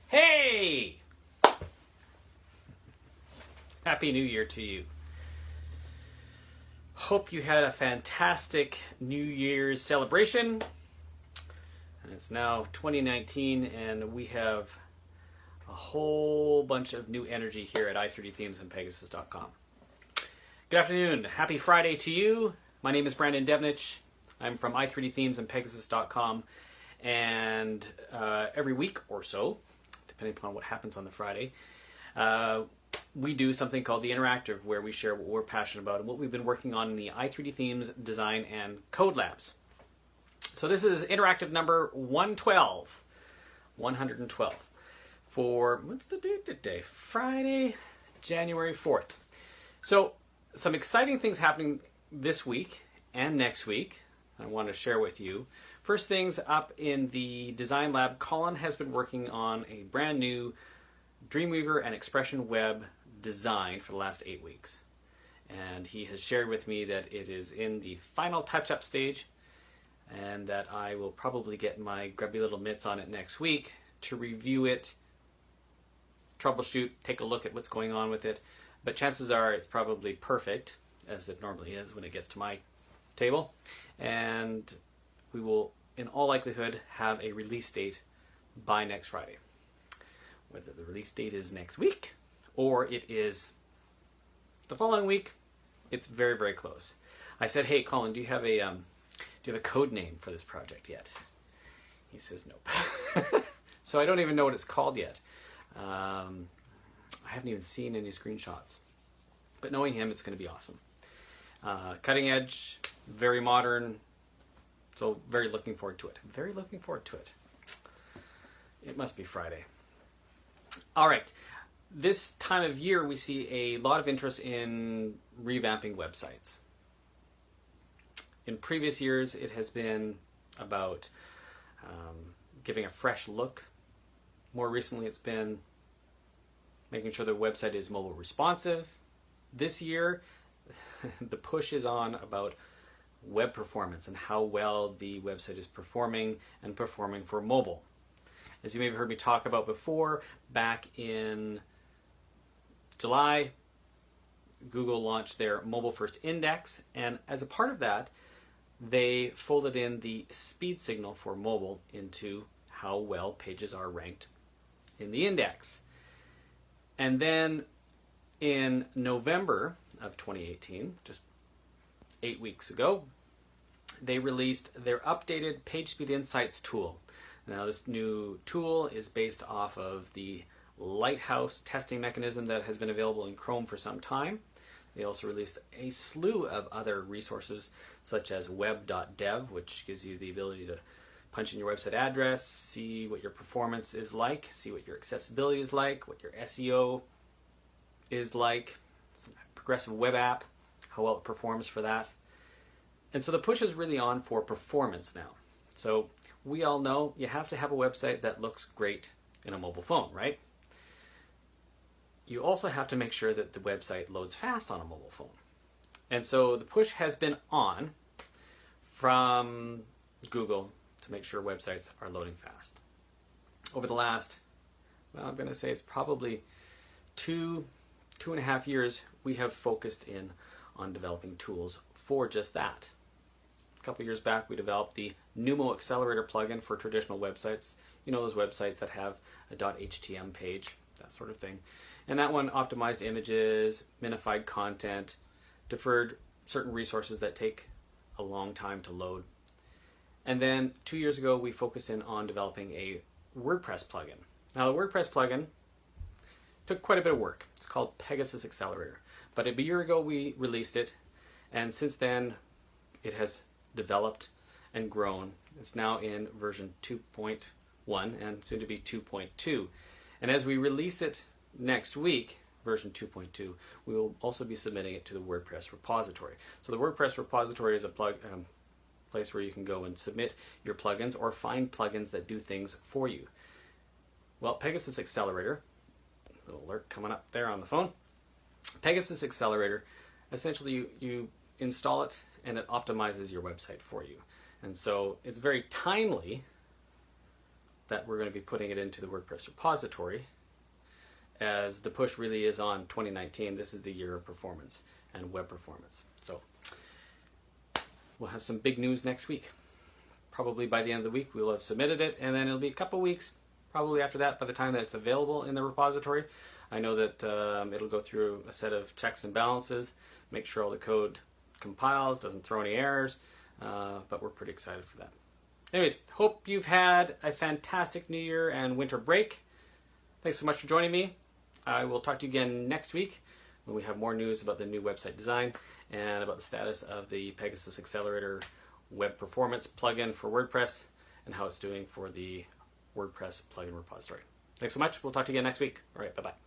Hey! Happy New Year to you. Hope you had a fantastic New Year's celebration. And it's now 2019 and we have a whole bunch of new energy here at i3dthemes and Pegasus.com. Good afternoon. Happy Friday to you. My name is Brandon Devnich. I'm from i3dthemes and Pegasus.com. And every week or so, depending upon what happens on the Friday, we do something called the Interactive, where we share what we're passionate about and what we've been working on in the i3dthemes Design and Code Labs. So this is Interactive number 112. 112. For, what's the date today? Friday, January 4th. So some exciting things happening this week and next week I want to share with you. First things up in the Design Lab, Colin has been working on a brand new Dreamweaver and Expression Web design for the last 8 weeks. And he has shared with me that it is in the final touch-up stage and that I will probably get my grubby little mitts on it next week to review it, troubleshoot, take a look at what's going on with it. But chances are it's probably perfect, as it normally is when it gets to my table. And we will, in all likelihood, have a release date by next Friday. Whether the release date is next week or it is the following week, it's very, very close. I said, "Hey, Colin, do you have a code name for this project yet?" He says, "Nope." So I don't even know what it's called yet. I haven't even seen any screenshots. But knowing him, it's going to be awesome. Cutting edge, very modern. So very looking forward to it. Very looking forward to it. It must be Friday. All right. This time of year, we see a lot of interest in revamping websites. In previous years, it has been about giving a fresh look. More recently, it's been making sure the website is mobile responsive. This year, the push is on about web performance and how well the website is performing and performing for mobile. As you may have heard me talk about before, back in July, Google launched their mobile first index, and as a part of that, they folded in the speed signal for mobile into how well pages are ranked in the index. And then in November of 2018, just 8 weeks ago, they released their updated Pagespeed Insights tool. Now, this new tool is based off of the Lighthouse testing mechanism that has been available in Chrome for some time. They also released a slew of other resources, such as web.dev, which gives you the ability to punch in your website address, see what your performance is like, see what your accessibility is like, what your SEO is like, progressive web app, how well it performs for that. And so the push is really on for performance now. So we all know you have to have a website that looks great in a mobile phone, right? You also have to make sure that the website loads fast on a mobile phone. And so the push has been on from Google to make sure websites are loading fast. Over the last, well, I'm going to say it's probably two and a half years, we have focused in on developing tools for just that. A couple years back, we developed the Pegasus Accelerator plugin for traditional websites. You know, those websites that have a .html page, that sort of thing. And that one optimized images, minified content, deferred certain resources that take a long time to load. And then 2 years ago, we focused in on developing a WordPress plugin. Now, the WordPress plugin took quite a bit of work. It's called Pegasus Accelerator. But a year ago, we released it, and since then, it has developed and grown. It's now in version 2.1 and soon to be 2.2. And as we release it next week, version 2.2, we will also be submitting it to the WordPress repository. So the WordPress repository is a place where you can go and submit your plugins or find plugins that do things for you. Well, Pegasus Accelerator, little alert coming up there on the phone. Pegasus Accelerator, essentially you install it and it optimizes your website for you. And so it's very timely that we're going to be putting it into the WordPress repository, as the push really is on 2019. This is the year of performance and web performance. So we'll have some big news next week. Probably by the end of the week we'll have submitted it, and then it'll be a couple weeks probably after that by the time that it's available in the repository. I know that it'll go through a set of checks and balances, make sure all the code compiles, doesn't throw any errors, but we're pretty excited for that. Anyways, hope you've had a fantastic New Year and winter break. Thanks so much for joining me. I will talk to you again next week when we have more news about the new website design and about the status of the Pegasus Accelerator web performance plugin for WordPress and how it's doing for the WordPress plugin repository. Thanks so much. We'll talk to you again next week. All right, bye-bye.